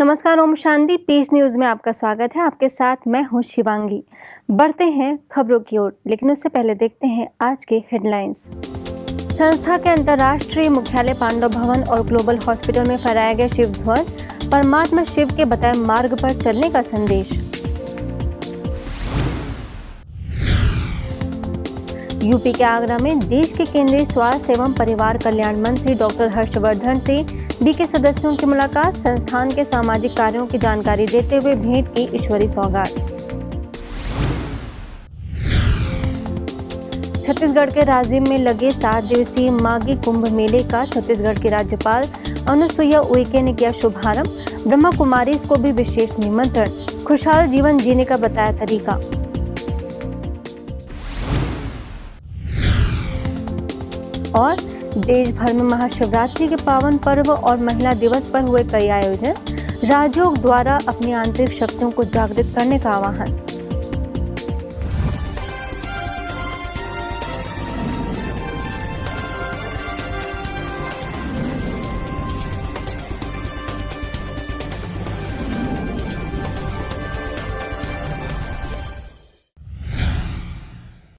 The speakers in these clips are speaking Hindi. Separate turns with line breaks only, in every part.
नमस्कार, ओम शांति। पीस न्यूज में आपका स्वागत है। आपके साथ मैं हूं शिवांगी। बढ़ते हैं खबरों की ओर, लेकिन उससे पहले देखते हैं आज के हेडलाइंस। संस्था के अंतर्राष्ट्रीय मुख्यालय पांडव भवन और ग्लोबल हॉस्पिटल में फहराया गया शिव ध्वज, परमात्मा शिव के बताए मार्ग पर चलने का संदेश। यूपी के आगरा में देश के केंद्रीय स्वास्थ्य एवं परिवार कल्याण मंत्री डॉक्टर हर्षवर्धन से बीके सदस्यों की मुलाकात, संस्थान के सामाजिक कार्यों की जानकारी देते हुए भेंट की ईश्वरी सौगात। छत्तीसगढ़ के राजिम में लगे 7 दिवसीय माघी कुंभ मेले का छत्तीसगढ़ की राज्यपाल अनुसुईया उइके ने किया शुभारंभ। ब्रह्मा कुमारी को भी विशेष निमंत्रण, खुशहाल जीवन जीने का बताया तरीका। और देश भर में महाशिवरात्रि के पावन पर्व और महिला दिवस पर हुए कई आयोजन, राजयोग द्वारा अपनी आंतरिक शक्तियों को जागृत करने का आह्वान।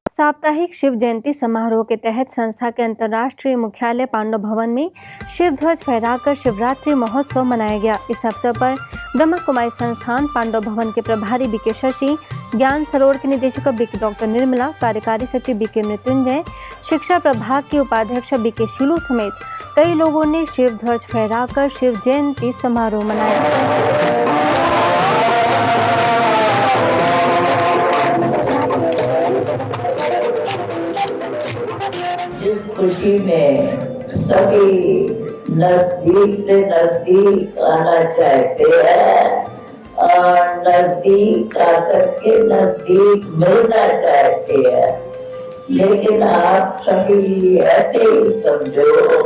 साप्ताहिक शिव जयंती समारोह के तहत संस्था के अंतर्राष्ट्रीय मुख्यालय पांडव भवन में शिव ध्वज फहराकर शिवरात्रि महोत्सव मनाया गया। इस अवसर पर ब्रह्मा कुमारी संस्थान पांडव भवन के प्रभारी बीके शशि, ज्ञान सरोवर की निदेशक बीके डॉक्टर निर्मला, कार्यकारी सचिव बीके मृत्युंजय, शिक्षा प्रभाग की उपाध्यक्ष बीके शीलू समेत कई लोगों ने शिव ध्वज फहराकर शिव जयंती समारोह मनाया।
इस खुशी में सभी नजदीक से नजदीक आना चाहते हैं और नजदीक आकर के नजदीक मिलना चाहते हैं, लेकिन आप सभी ऐसे ही समझो,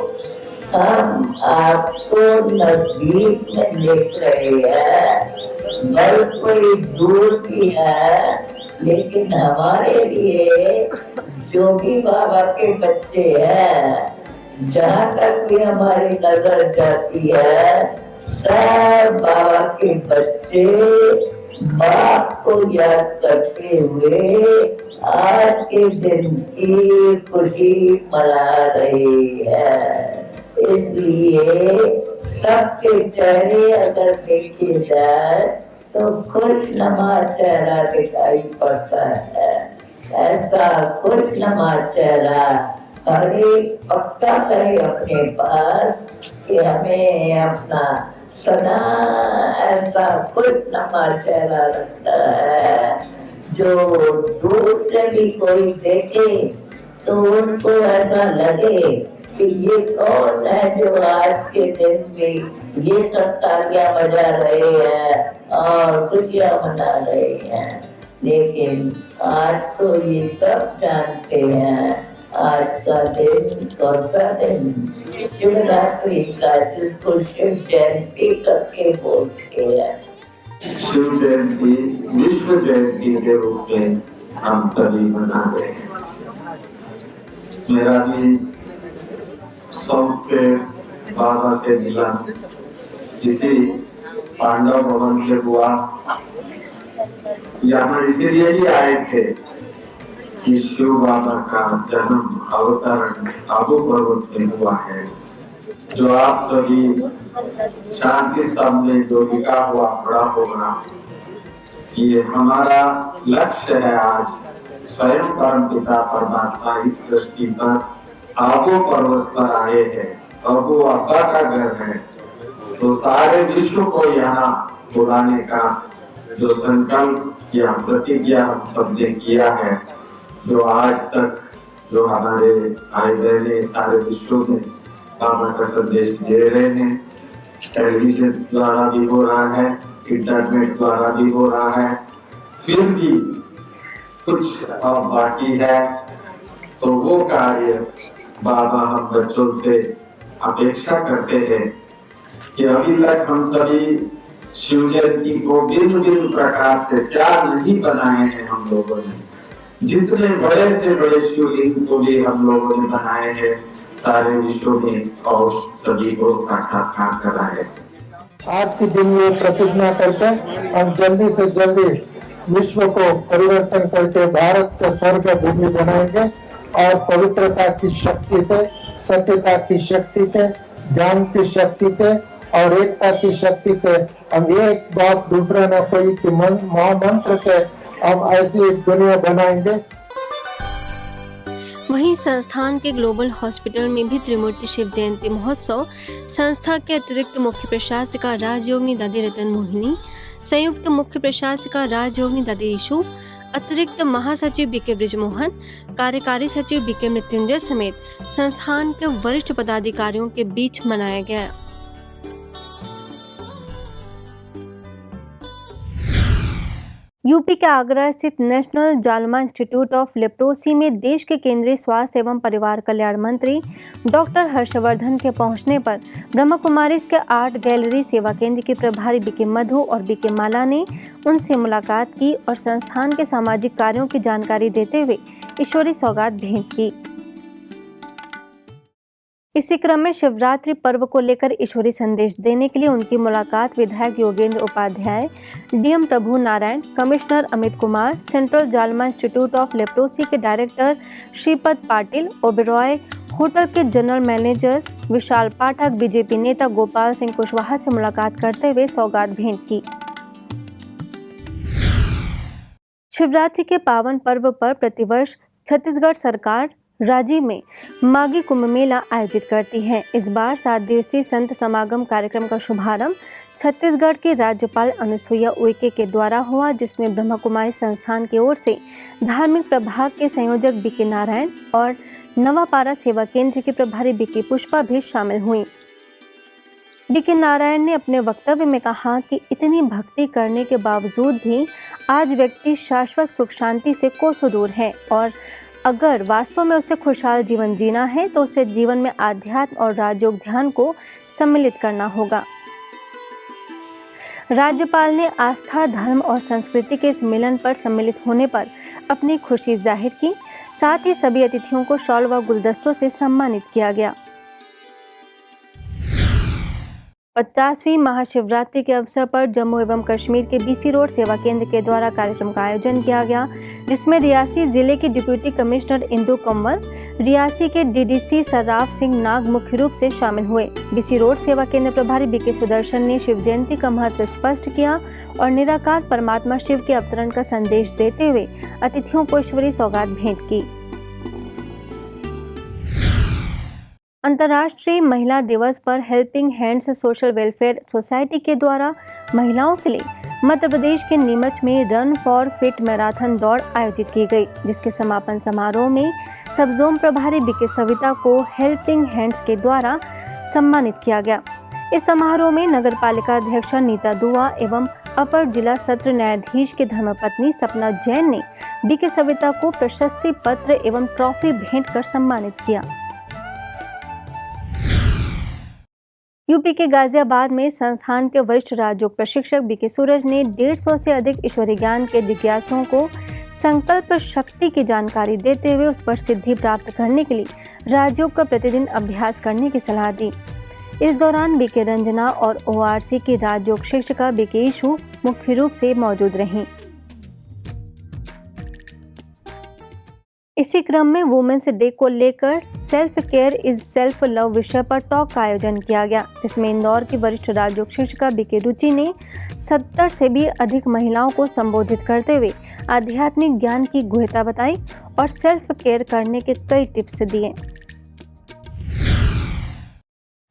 हम आपको नजदीक में देख रहे हैं, बल कोई दूर की है, लेकिन हमारे लिए जो भी बाबा के बच्चे हैं, जहाँ तक भी हमारी नजर जाती है, सब बाबा के बच्चे बाप को याद करते हुए आज के दिन की खुशी मना रहे हैं। इसलिए सबके चेहरे अगर देखे जाए तो खुशनुमा चेहरा दिखाई पड़ता है। ऐसा खुशनुमा चेहरा हर एक पक्का करे अपने पास कि हमें अपना सदा ऐसा खुशनुमा चेहरा रखना है, जो दूर से भी कोई देखे तो उनको ऐसा लगे कि ये कौन है जो आज के दिन में ये सब तालियां बजा रहे हैं और खुशियां मना रहे हैं। लेकिन आज तो ये सब जानते हैं आज का दिन कौन सा दिन, शिवरात्रि का, जिसको शिव जयंती करके बोलते हैं।
शिव जयंती विश्व जयंती के रूप में हम सभी मना रहे हैं। मेरा भी शौक से बाबा से मिला किसी पांडव भवन से हुआ। यहाँ इसीलिए ही आए थे कि शिव बाबा का जन्म अवतरण आबू पर्वत में हुआ है, जो आप सभी शांति स्तंभ में जो लिखा हुआ पड़ा होगा। ये हमारा लक्ष्य है। आज स्वयं परम पिता परमात्मा इस सृष्टि पर आबू पर्वत पर आए हैं और वो अब्बा का घर है, तो सारे विश्व को यहाँ बुलाने का जो संकल्प या प्रतिज्ञा हम सबने किया है, जो आज तक जो हमारे भाई बहने सारे विश्व में बाबा का संदेश दे रहे हैं, टेलीविजन द्वारा भी हो रहा है, इंटरनेट द्वारा भी हो रहा है, फिर भी कुछ अब बाकी है। तो वो कार्य बाबा हम बच्चों से अपेक्षा करते हैं कि अभी तक हम सभी शिव जयंती को भिन्न भिन्न प्रकार से क्या नहीं बनाए हैं हम लोगों ने। जितने बड़े से बड़े शिवलिंग को भी हम लोगों ने बनाए हैं सारे विश्व में और सभी को साक्षात्कार कराए।
आज के दिन ये प्रतिज्ञा करके हम जल्दी से जल्दी विश्व को परिवर्तन करके भारत को स्वर्ग भूमि बनाएंगे और पवित्रता की शक्ति से, सत्यता की शक्ति से, ज्ञान की शक्ति से और एकता की शक्ति से हम एक बात दूसरा न कोई कि महामंत्र से हम ऐसी एक दुनिया बनाएंगे।
वहीं संस्थान के ग्लोबल हॉस्पिटल में भी त्रिमूर्ति शिव जयंती महोत्सव संस्था के अतिरिक्त मुख्य प्रशासिका राजयोगिनी दादी रतन मोहिनी, संयुक्त मुख्य प्रशासिका राजयोगिनी दादी ईशु, अतिरिक्त महासचिव बीके ब्रिजमोहन, कार्यकारी सचिव बीके मृत्युंजय समेत संस्थान के वरिष्ठ पदाधिकारियों के बीच मनाया गया। यूपी के आगरा स्थित नेशनल जालमा इंस्टीट्यूट ऑफ लेप्रोसी में देश के केंद्रीय स्वास्थ्य एवं परिवार कल्याण मंत्री डॉक्टर हर्षवर्धन के पहुंचने पर ब्रह्मा कुमारीज के आर्ट गैलरी सेवा केंद्र के प्रभारी बीके मधु और बीके माला ने उनसे मुलाकात की और संस्थान के सामाजिक कार्यों की जानकारी देते हुए ईश्वरी सौगात भेंट की। इसी क्रम में शिवरात्रि पर्व को लेकर ईश्वरी संदेश देने के लिए उनकी मुलाकात विधायक योगेंद्र उपाध्याय, डीएम प्रभु नारायण, कमिश्नर अमित कुमार, सेंट्रल जालमा इंस्टीट्यूट ऑफ लेप्रोसी के डायरेक्टर श्रीपद पाटिल, ओबेरॉय होटल के जनरल मैनेजर विशाल पाठक, बीजेपी नेता गोपाल सिंह कुशवाहा से मुलाकात करते हुए सौगात भेंट की। शिवरात्रि के पावन पर्व पर प्रतिवर्ष छत्तीसगढ़ सरकार रांची में माघी कुंभ मेला आयोजित करती है। इस बार 7 दिवसीय संत समागम कार्यक्रम का शुभारंभ छत्तीसगढ़ की राज्यपाल अनुसुईया उइके के द्वारा हुआ, जिसमें ब्रह्मा कुमारी संस्थान की ओर से धार्मिक प्रभाग के संयोजक बीके नारायण और नवापारा सेवा केंद्र के प्रभारी बीके पुष्पा भी शामिल हुई। बीके नारायण ने अपने वक्तव्य में कहा कि इतनी भक्ति करने के बावजूद भी आज व्यक्ति शाश्वत सुख शांति से कोसों दूर है और अगर वास्तव में उसे खुशहाल जीवन जीना है तो उसे जीवन में आध्यात्म और राजयोग ध्यान को सम्मिलित करना होगा। राज्यपाल ने आस्था, धर्म और संस्कृति के इस मिलन पर सम्मिलित होने पर अपनी खुशी जाहिर की। साथ ही सभी अतिथियों को शॉल व गुलदस्तों से सम्मानित किया गया। 50वीं महाशिवरात्रि के अवसर पर जम्मू एवं कश्मीर के बीसी रोड सेवा केंद्र के द्वारा कार्यक्रम का आयोजन किया गया, जिसमें रियासी जिले के डिप्टी कमिश्नर इंदु कंवल, रियासी के डीडीसी सर्राफ सिंह नाग मुख्य रूप से शामिल हुए। बीसी रोड सेवा केंद्र प्रभारी बीके सुदर्शन ने शिव जयंती का महत्व स्पष्ट किया और निराकार परमात्मा शिव के अवतरण का संदेश देते हुए अतिथियों को ईश्वरी सौगात भेंट की। अंतर्राष्ट्रीय महिला दिवस पर helping hands social welfare society के द्वारा महिलाओं के लिए मध्य प्रदेश के नीमच में रन फॉर फिट मैराथन दौड़ आयोजित की गई, जिसके समापन समारोह में सब जोन प्रभारी बीके सविता को हेल्पिंग हैंड्स के द्वारा सम्मानित किया गया। इस समारोह में नगर पालिका अध्यक्ष नीता दुआ एवं अपर जिला सत्र न्यायाधीश के धर्मपत्नी सपना जैन ने बीके सविता को प्रशस्ति पत्र एवं ट्रॉफी भेंट कर सम्मानित किया। यूपी के गाजियाबाद में संस्थान के वरिष्ठ राजयोग प्रशिक्षक बीके सूरज ने 150 से अधिक ईश्वरी ज्ञान के जिज्ञासुओं को संकल्प शक्ति की जानकारी देते हुए उस पर सिद्धि प्राप्त करने के लिए राजयोग का प्रतिदिन अभ्यास करने की सलाह दी। इस दौरान बीके रंजना और ओआरसी की राजयोग शिक्षिका बीके ईशु मुख्य रूप से मौजूद रहीं। इसी क्रम में वुमेन्स डे को लेकर self care is self love विषय पर टॉक का आयोजन किया गया, जिसमें इंदौर की वरिष्ठ राजयोग शिक्षिका बीके रुचि ने 70 से भी अधिक महिलाओं को संबोधित करते हुए आध्यात्मिक ज्ञान की गुह्यता बताई और सेल्फ केयर करने के कई टिप्स दिए।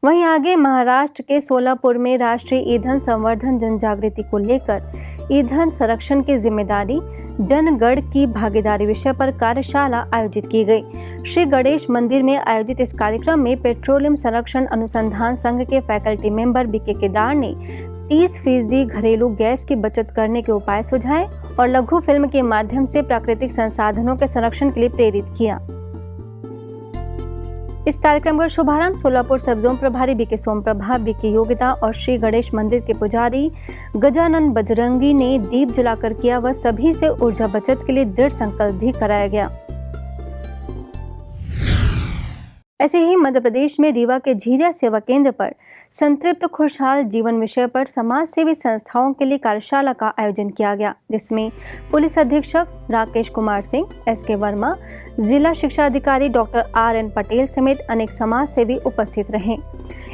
वहीं आगे महाराष्ट्र के सोलापुर में राष्ट्रीय ईंधन संवर्धन जन जागृति को लेकर ईंधन संरक्षण की जिम्मेदारी, जनगण की भागीदारी विषय पर कार्यशाला आयोजित की गई। श्री गणेश मंदिर में आयोजित इस कार्यक्रम में पेट्रोलियम संरक्षण अनुसंधान संघ के फैकल्टी मेंबर बीके केदार ने 30% घरेलू गैस की बचत करने के उपाय सुझाए और लघु फिल्म के माध्यम से प्राकृतिक संसाधनों के संरक्षण के लिए प्रेरित किया। इस कार्यक्रम का शुभारंभ सोलापुर सब जोन प्रभारी बीके सोमप्रभा, बीके योगिता और श्री गणेश मंदिर के पुजारी गजानन बजरंगी ने दीप जलाकर किया व सभी से ऊर्जा बचत के लिए दृढ़ संकल्प भी कराया गया। ऐसे ही मध्य प्रदेश में रीवा के झीरिया सेवा केंद्र पर संतृप्त खुशहाल जीवन विषय पर समाज सेवी संस्थाओं के लिए कार्यशाला का आयोजन किया गया, जिसमें पुलिस अधीक्षक राकेश कुमार सिंह, SK वर्मा, जिला शिक्षा अधिकारी डॉक्टर RN पटेल समेत अनेक समाज सेवी उपस्थित रहे।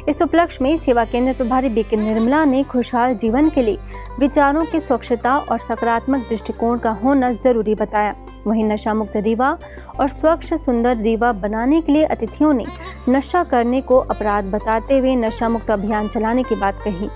इस उपलक्ष्य में सेवा केंद्र प्रभारी BK निर्मला ने खुशहाल जीवन के लिए विचारों की स्वच्छता और सकारात्मक दृष्टिकोण का होना जरूरी बताया। वहीं नशा मुक्त रीवा और स्वच्छ सुंदर रीवा बनाने के लिए अतिथियों ने नशा करने को अपराध बताते हुए नशा मुक्त अभियान चलाने की बात कही।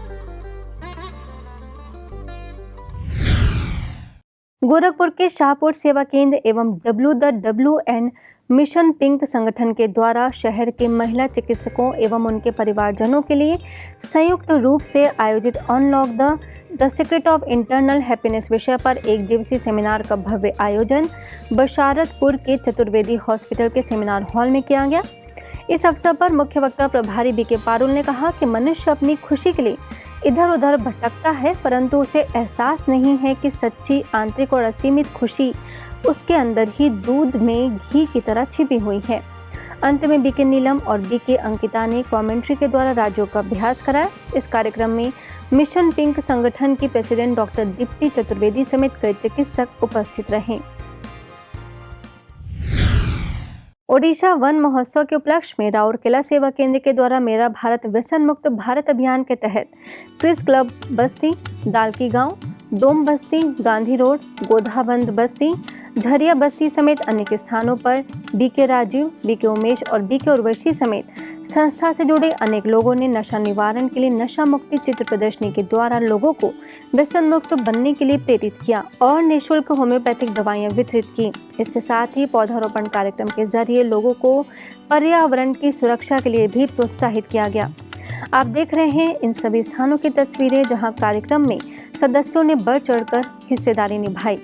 गोरखपुर के शाहपुर सेवा केंद्र एवं WN मिशन पिंक संगठन के द्वारा शहर के महिला चिकित्सकों एवं उनके परिवारजनों के लिए संयुक्त रूप से आयोजित unlock the secret of internal happiness विषय पर एक दिवसीय सेमिनार का भव्य आयोजन बशारतपुर के चतुर्वेदी हॉस्पिटल के सेमिनार हॉल में किया गया। इस अवसर पर मुख्य वक्ता प्रभारी BK पारुल ने कहा कि मनुष्य अपनी खुशी के लिए इधर उधर भटकता है, परंतु उसे एहसास नहीं है कि सच्ची आंतरिक और असीमित खुशी उसके अंदर ही दूध में घी की तरह छिपी हुई है। अंत में BK नीलम और BK अंकिता ने कमेंट्री के द्वारा राज्यों का अभ्यास कराया। इस कार्यक्रम में मिशन पिंक संगठन की प्रेसिडेंट डॉक्टर दीप्ति चतुर्वेदी समेत कई चिकित्सक उपस्थित रहे। ओडिशा वन महोत्सव के उपलक्ष्य में राउरकेला सेवा केंद्र के द्वारा मेरा भारत व्यसन मुक्त भारत अभियान के तहत क्रिस क्लब बस्ती, दालकी गांव, डोम बस्ती, गांधी रोड, गोधाबंद बस्ती, झरिया बस्ती समेत अनेक स्थानों पर BK राजीव, BK उमेश और BK उर्वशी समेत संस्था से जुड़े अनेक लोगों ने नशा निवारण के लिए नशा मुक्ति चित्र प्रदर्शनी के द्वारा लोगों को व्यसन मुक्त बनने के लिए प्रेरित किया और निःशुल्क होम्योपैथिक दवाइयां वितरित की। इसके साथ ही पौधारोपण कार्यक्रम के जरिए लोगों को पर्यावरण की सुरक्षा के लिए भी प्रोत्साहित किया गया। आप देख रहे हैं इन सभी स्थानों की तस्वीरें जहां कार्यक्रम में सदस्यों ने बढ़ चढ़कर हिस्सेदारी निभाई।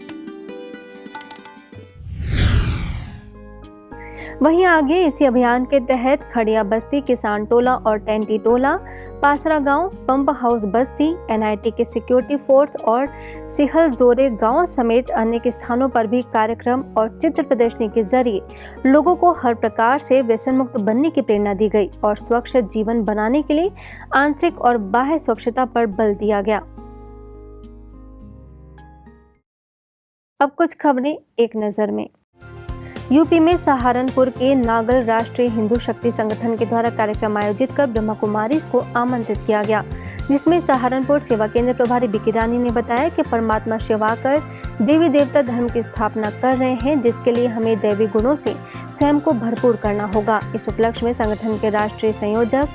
वहीं आगे इसी अभियान के तहत खड़िया बस्ती, किसान टोला और टेंटी टोला, पासरा गांव, पंप हाउस बस्ती, NIT के सिक्योरिटी फोर्स और सिहल जोरे गांव समेत अनेक स्थानों पर भी कार्यक्रम और चित्र प्रदर्शनी के जरिए लोगों को हर प्रकार से व्यसन मुक्त बनने की प्रेरणा दी गई और स्वच्छ जीवन बनाने के लिए आंतरिक और बाह्य स्वच्छता पर बल दिया गया। अब कुछ खबरें एक नजर में। यूपी में सहारनपुर के नागल राष्ट्रीय हिंदू शक्ति संगठन के द्वारा कार्यक्रम आयोजित कर ब्रह्मा कुमारीज को आमंत्रित किया गया, जिसमें सहारनपुर सेवा केंद्र प्रभारी BK रानी ने बताया कि परमात्मा सेवा कर देवी देवता धर्म की स्थापना कर रहे हैं, जिसके लिए हमें दैवी गुणों से स्वयं को भरपूर करना होगा। इस उपलक्ष्य में संगठन के राष्ट्रीय संयोजक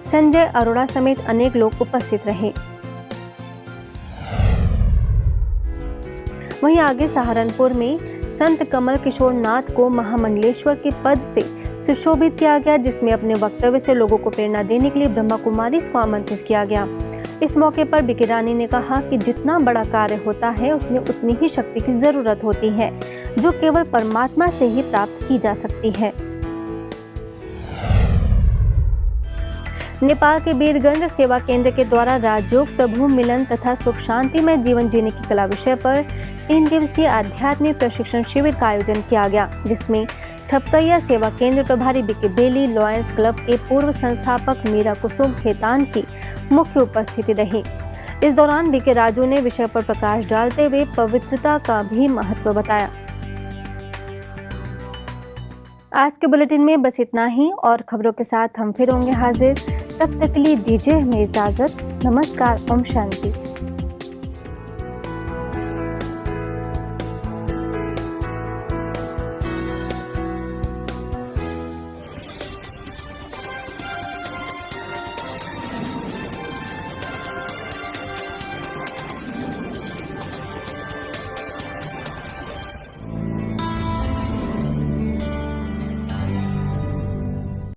संजय अरोड़ा समेत अनेक लोग उपस्थित रहे। वहीं आगे सहारनपुर में संत कमल किशोर नाथ को महामंडलेश्वर के पद से सुशोभित किया गया, जिसमें अपने वक्तव्य से लोगों को प्रेरणा देने के लिए ब्रह्मा कुमारीज को आमंत्रित किया गया। इस मौके पर BK रानी ने कहा कि जितना बड़ा कार्य होता है उसमें उतनी ही शक्ति की जरूरत होती है, जो केवल परमात्मा से ही प्राप्त की जा सकती है। नेपाल के वीरगंज सेवा केंद्र के द्वारा राजयोग, प्रभु मिलन तथा सुख शांतिमय जीवन जीने की कला विषय पर 3 दिवसीय आध्यात्मिक प्रशिक्षण शिविर का आयोजन किया गया, जिसमें छपकैया सेवा केंद्र प्रभारी BK बेली, लॉयंस क्लब के पूर्व संस्थापक मीरा कुसुम खेतान की मुख्य उपस्थिति रही। इस दौरान BK राजू ने विषय पर प्रकाश डालते हुए पवित्रता का भी महत्व बताया। आज के बुलेटिन में बस इतना ही और खबरों के साथ हम फिर होंगे हाजिर। तब तक के लिए दीजिए हमें इजाजत। नमस्कार, ओम शांति।